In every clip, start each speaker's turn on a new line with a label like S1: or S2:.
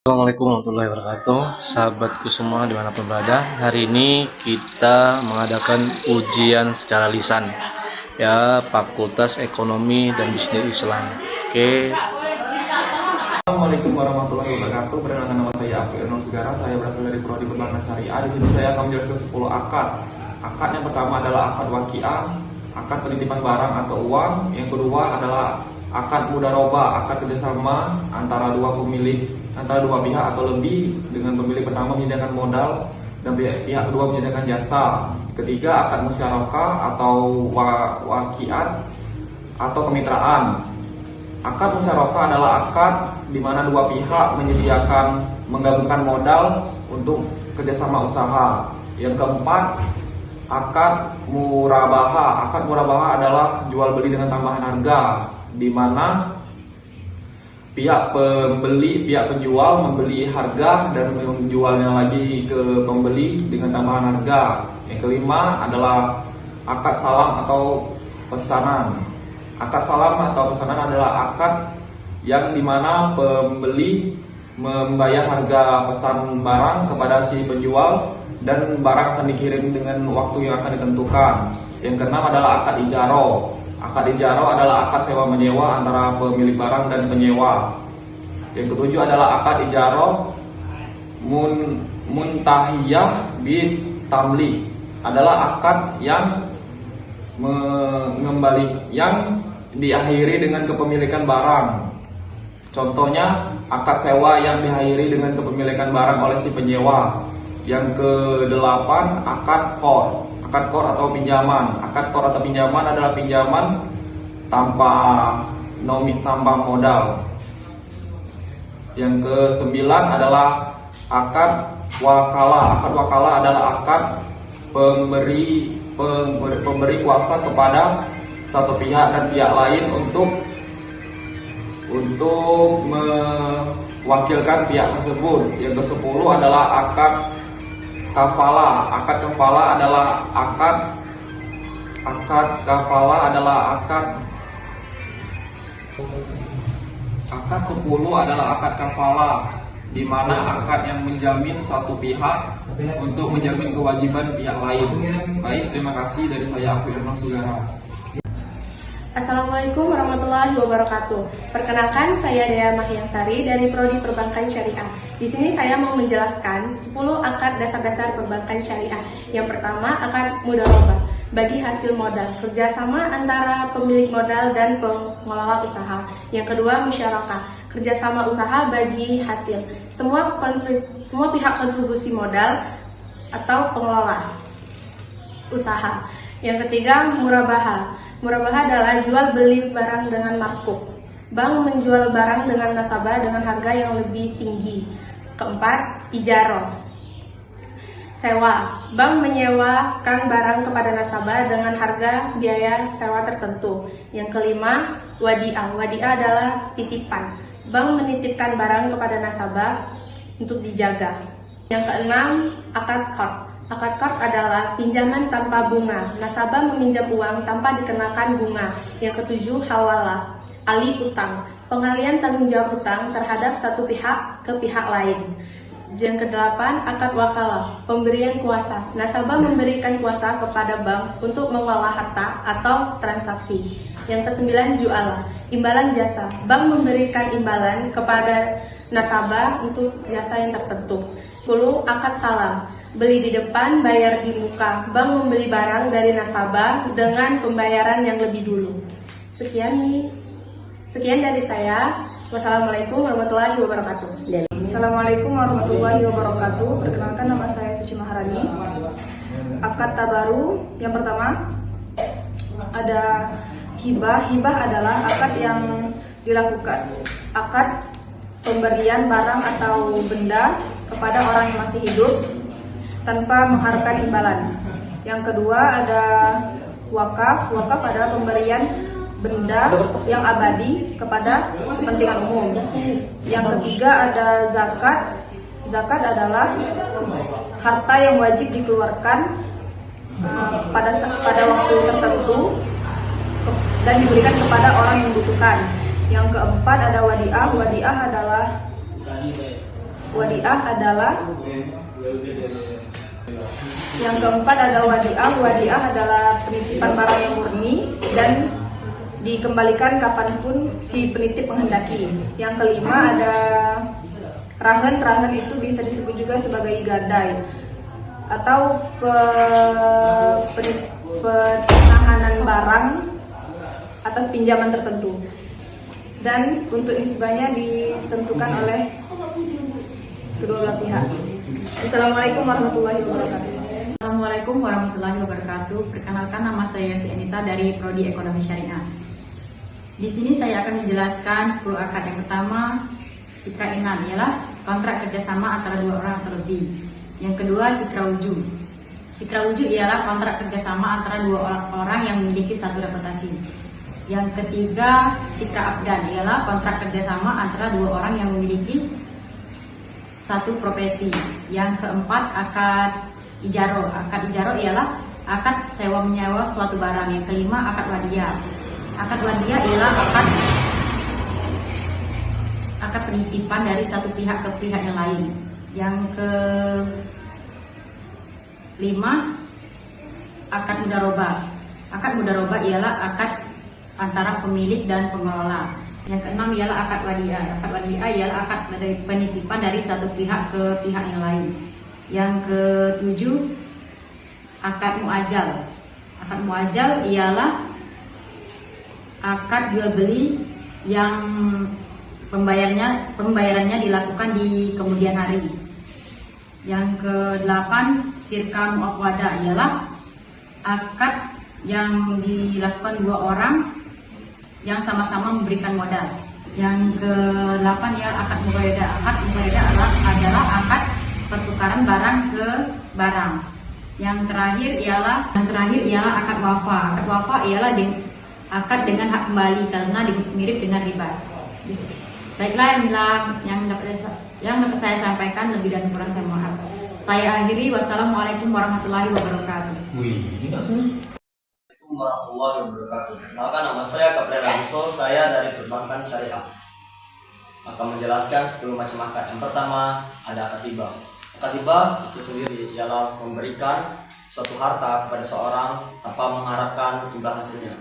S1: Assalamualaikum warahmatullahi wabarakatuh, sahabatku semua dimanapun berada. Hari ini kita mengadakan ujian secara lisan, ya, Fakultas Ekonomi dan Bisnis Islam. Oke.
S2: Assalamualaikum warahmatullahi wabarakatuh. Perkenalkan, nama saya Afif Ernong Segara. Saya berasal dari Prodi Perbankan Syariah. Di sini saya akan menjelaskan 10 akad. Akad yang pertama adalah akad waqiah, akad penitipan barang atau uang. Yang kedua adalah akad mudharabah, akad kerjasama antara dua pihak atau lebih, dengan pemilik pertama menyediakan modal dan pihak kedua menyediakan jasa. Ketiga, akad musyarakah atau waqiat atau kemitraan. Akad musyarakah adalah akad di mana dua pihak menggabungkan modal untuk kerjasama usaha. Yang keempat, akad murabahah. Akad murabahah adalah jual beli dengan tambahan harga, di mana pihak penjual membeli harga dan menjualnya lagi ke pembeli dengan tambahan harga. Yang kelima adalah akad salam atau pesanan. Akad salam atau pesanan adalah akad yang dimana pembeli membayar harga pesan barang kepada si penjual dan barang akan dikirim dengan waktu yang akan ditentukan. Yang keenam adalah akad ijaro. Akad ijaro adalah akad sewa menyewa antara pemilik barang dan penyewa. Yang ketujuh adalah akad ijaro muntahiyah bit tamlik, adalah akad yang diakhiri dengan kepemilikan barang. Contohnya akad sewa yang diakhiri dengan kepemilikan barang oleh si penyewa. Yang kedelapan, akad qor. Akad qor atau pinjaman. Akad qor atau pinjaman adalah pinjaman tanpa modal. Yang kesembilan adalah akad wakalah. Akad wakalah adalah akad pemberi kuasa kepada satu pihak dan pihak lain untuk mewakilkan pihak tersebut. Yang ke-10 adalah akad kafalah. Akad kafalah adalah akad 10 adalah akad kafalah, di mana akad yang menjamin satu pihak untuk menjamin kewajiban pihak lain. Baik, terima kasih dari saya Afif Ernong Sugara.
S3: Assalamualaikum warahmatullahi wabarakatuh. Perkenalkan, saya Dea Mahyansari dari Prodi Perbankan Syariah. Di sini saya mau menjelaskan 10 akad dasar-dasar perbankan syariah. Yang pertama, akad mudharabah, bagi hasil modal, kerjasama antara pemilik modal dan pengelola usaha. Yang kedua, musyarakah, kerjasama usaha bagi hasil, semua pihak kontribusi modal atau pengelola usaha. Yang ketiga, murabahah. Murabahah adalah jual beli barang dengan markup. Bank menjual barang dengan nasabah dengan harga yang lebih tinggi. Keempat, ijaroh, sewa. Bank menyewakan barang kepada nasabah dengan harga biaya sewa tertentu. Yang kelima, wadiah. Wadiah adalah titipan. Bank menitipkan barang kepada nasabah untuk dijaga. Yang keenam, akad qard. Akad qard adalah pinjaman tanpa bunga. Nasabah meminjam uang tanpa dikenakan bunga. Yang ketujuh, hawalah, alih utang, pengalian tanggung jawab utang terhadap satu pihak ke pihak lain. Yang kedelapan, akad wakalah, pemberian kuasa. Nasabah memberikan kuasa kepada bank untuk mengolah harta atau transaksi. Yang kesembilan, jualah, imbalan jasa. Bank memberikan imbalan kepada nasabah untuk jasa yang tertentu. 10, akad salam, beli di depan, bayar di muka. Bank membeli barang dari nasabah dengan pembayaran yang lebih dulu. Sekian dari saya. Wassalamualaikum warahmatullahi wabarakatuh.
S4: Assalamualaikum warahmatullahi wabarakatuh. Perkenalkan, nama saya Suci Maharani. Akad tabaru yang pertama ada hibah. Hibah adalah akad yang dilakukan, akad pemberian barang atau benda kepada orang yang masih hidup tanpa mengharapkan imbalan. Yang kedua ada wakaf. Wakaf adalah pemberian benda yang abadi kepada kepentingan umum. Yang ketiga ada zakat. Zakat adalah harta yang wajib dikeluarkan pada waktu tertentu dan diberikan kepada orang yang membutuhkan. Yang keempat ada wadiah. Wadiah adalah Wadiah adalah yang keempat ada wadiah. Wadiah adalah penitipan barang yang murni dan dikembalikan kapanpun si penitip menghendaki. Yang kelima ada rahen. Rahen itu bisa disebut juga sebagai gadai atau penahanan barang atas pinjaman tertentu. Dan untuk nisbahnya ditentukan oleh kedua belah pihak. Assalamualaikum warahmatullahi wabarakatuh.
S5: Assalamualaikum warahmatullahi wabarakatuh. Perkenalkan, nama saya Yosi Anita dari Prodi Ekonomi Syariah. Di sini saya akan menjelaskan 10 akad. Yang pertama, Syikra Inan, ialah kontrak kerjasama antara dua orang atau lebih. Yang kedua, Syikra Wujud. Syikra Wujud ialah kontrak kerjasama antara dua orang yang memiliki satu reputasi. Yang ketiga, Syikra Abdan, ialah kontrak kerjasama antara dua orang yang memiliki satu profesi. Yang keempat, akad ijaro. Akad ijaro ialah akad sewa menyewa suatu barang. Yang kelima, akad wadiah. Akad wadiah ialah akad penitipan dari satu pihak ke pihak yang lain. Yang kelima, akad mudarobah. Akad mudarobah ialah akad antara pemilik dan pengelola. Yang keenam ialah akad wadiah. Akad wadiah ialah akad dari penitipan dari satu pihak ke pihak yang lain. Yang ketujuh, akad muajal. Akad muajal ialah akad jual beli yang pembayarannya dilakukan di kemudian hari. Yang kedelapan, syirka muaqwadah, ialah akad yang dilakukan dua orang yang sama-sama memberikan modal. Yang ke-8 ialah akad mubayadah. Akad mubayadah adalah akad pertukaran barang ke barang. Yang terakhir ialah akad wafa. Akad wafa ialah akad dengan hak kembali karena mirip dengan riba. Baiklah, yang dapat saya sampaikan, lebih dan kurang saya mohon. Saya akhiri. Wassalamualaikum warahmatullahi wabarakatuh.
S6: Warahmatullahi wabarakatuh. Maka nama saya Kapten Aguso, saya dari Perbankan Syariah. Maka menjelaskan 10 macam akad. Yang pertama ada akad hibah. Akad hibah itu sendiri ialah memberikan suatu harta kepada seorang tanpa mengharapkan imbal hasilnya.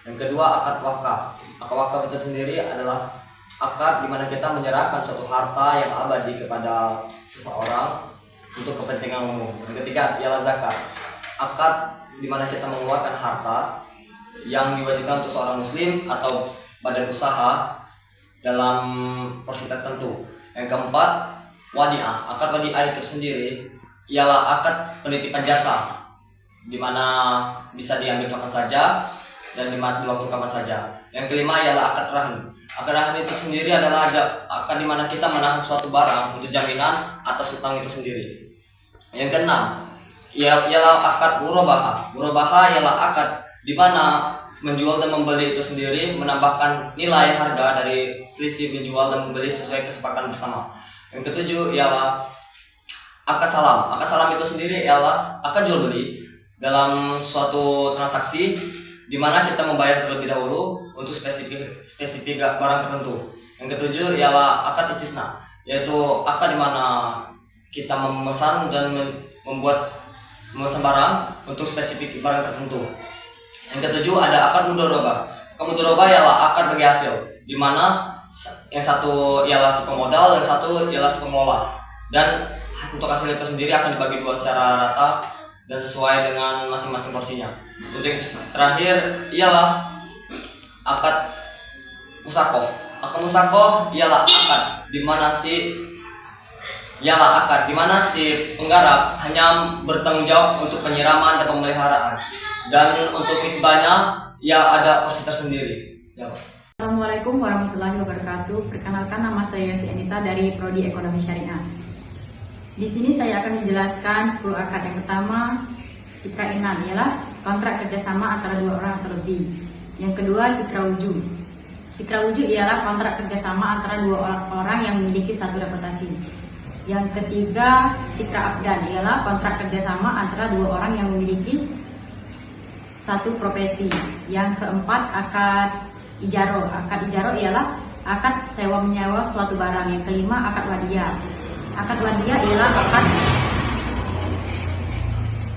S6: Yang kedua akad wakaf. Akad wakaf itu sendiri adalah akad di mana kita menyerahkan suatu harta yang abadi kepada seseorang untuk kepentingan umum. Yang ketiga ialah zakat. Akad di mana kita mengeluarkan harta yang diwajibkan untuk seorang muslim atau badan usaha dalam porsi tertentu. Yang keempat, wadiah. Akad wadiah itu sendiri ialah akad penitipan jasa di mana bisa diambil kapan saja dan di waktu kapan saja. Yang kelima ialah akad rahan. Akad rahan itu sendiri adalah akad di mana kita menahan suatu barang untuk jaminan atas utang itu sendiri. Yang keenam ialah akad murabahah. Murabahah ialah akad di mana menjual dan membeli itu sendiri menambahkan nilai harga dari selisih menjual dan membeli sesuai kesepakatan bersama. Yang ketujuh ialah akad salam. Akad salam itu sendiri ialah akad jual beli dalam suatu transaksi di mana kita membayar terlebih dahulu untuk spesifik barang tertentu. Yang ketujuh ialah akad istisna, yaitu akad di mana kita memesan dan memesan barang untuk spesifik barang tertentu. Yang ketujuh ada akad mudharabah. Akad mudharabah ialah akad bagi hasil, di mana yang satu ialah si pemodal, yang satu ialah si pengelola. Dan untuk hasil itu sendiri akan dibagi dua secara rata dan sesuai dengan masing-masing porsinya. Untuk yang terakhir ialah akad musaqah. Akad musaqah ialah akad di mana si penggarap hanya bertanggung jawab untuk penyiraman dan pemeliharaan, dan untuk nisbahnya ya ada porsi tersendiri. Ya, Pak.
S5: Assalamualaikum warahmatullahi wabarakatuh. Perkenalkan, nama saya Yosi Anita dari Prodi Ekonomi Syariah. Di sini saya akan menjelaskan 10 akad. Yang pertama, Syikra Inan, ialah kontrak kerjasama antara dua orang atau lebih. Yang kedua, Syikra Wujud. Syikra Wujud ialah kontrak kerjasama antara dua orang yang memiliki satu reputasi. Yang ketiga, Syikra Abdan, ialah kontrak kerjasama antara dua orang yang memiliki satu profesi. Yang keempat, akad ijaro. Akad ijaro ialah akad sewa menyewa suatu barang. Yang kelima, akad wadiah. Akad wadiah ialah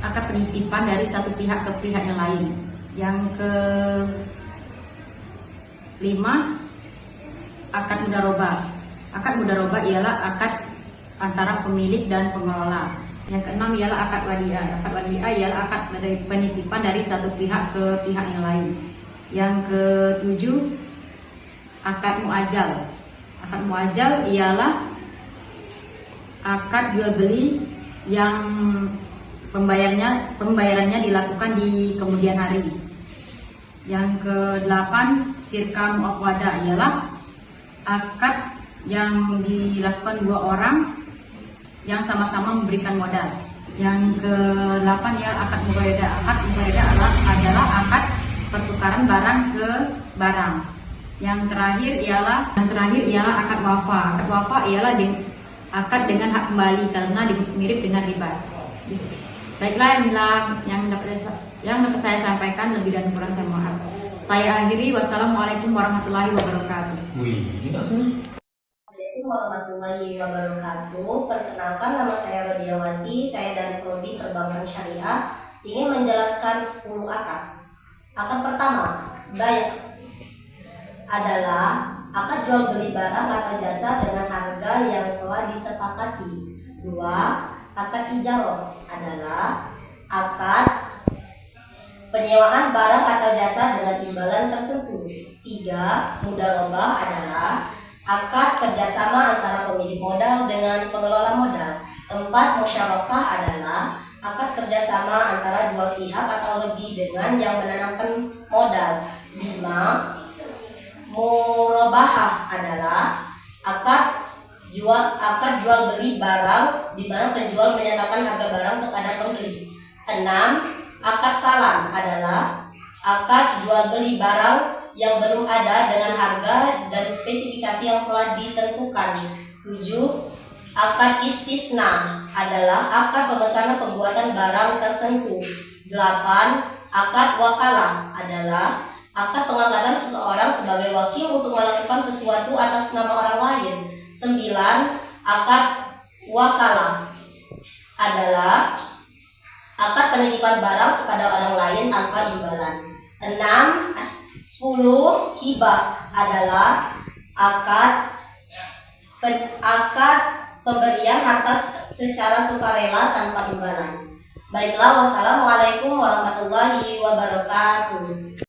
S5: akad penitipan dari satu pihak ke pihak yang lain. Yang kelima, akad mudarobah. Akad mudarobah ialah akad antara pemilik dan pengelola. Yang keenam ialah akad wadiah. Akad wadiah ialah akad dari penitipan dari satu pihak ke pihak yang lain. Yang ketujuh, akad muajal. Akad muajal ialah akad jual beli yang pembayarannya dilakukan di kemudian hari. Yang kedelapan, sirka muaqwadah ialah akad yang dilakukan dua orang yang sama-sama memberikan modal. Yang ke-8 ialah akad mubayadah. Akad mubayadah adalah akad pertukaran barang ke barang. Yang terakhir ialah akad wafa. Akad wafa ialah akad dengan hak kembali karena mirip dengan riba. Baiklah, inilah yang dapat saya sampaikan. Lebih dan kurang saya mohon. Saya akhiri. Wassalamualaikum warahmatullahi wabarakatuh.
S7: Assalamualaikum warahmatullahi wabarakatuh. Perkenalkan, nama saya Rodiawati. Saya dari Prodi Perbankan Syariah. Ingin menjelaskan 10 akad. Akad pertama, bayar, adalah akad jual beli barang atau jasa dengan harga yang telah disepakati. 2. Akad ijarah adalah akad penyewaan barang atau jasa dengan imbalan tertentu. 3. Mudharabah adalah akad kerjasama antara pemilik modal dengan pengelola modal. 4. Musyarakah adalah akad kerjasama antara dua pihak atau lebih dengan yang menanamkan modal. 5. Murabahah adalah akad jual beli barang di mana penjual menyatakan harga barang kepada pembeli. 6. Akad salam adalah akad jual beli barang yang belum ada dengan harga dan spesifikasi yang telah ditentukan. 7. Akad istisna adalah akad pemesanan pembuatan barang tertentu. 8. Akad wakalah adalah akad pengangkatan seseorang sebagai wakil untuk melakukan sesuatu atas nama orang lain. 9. Akad wakalah adalah akad penitipan barang kepada orang lain tanpa imbalan. 10. Hibah adalah akad pemberian harta secara sukarela tanpa imbalan. Baiklah, wassalamualaikum warahmatullahi wabarakatuh.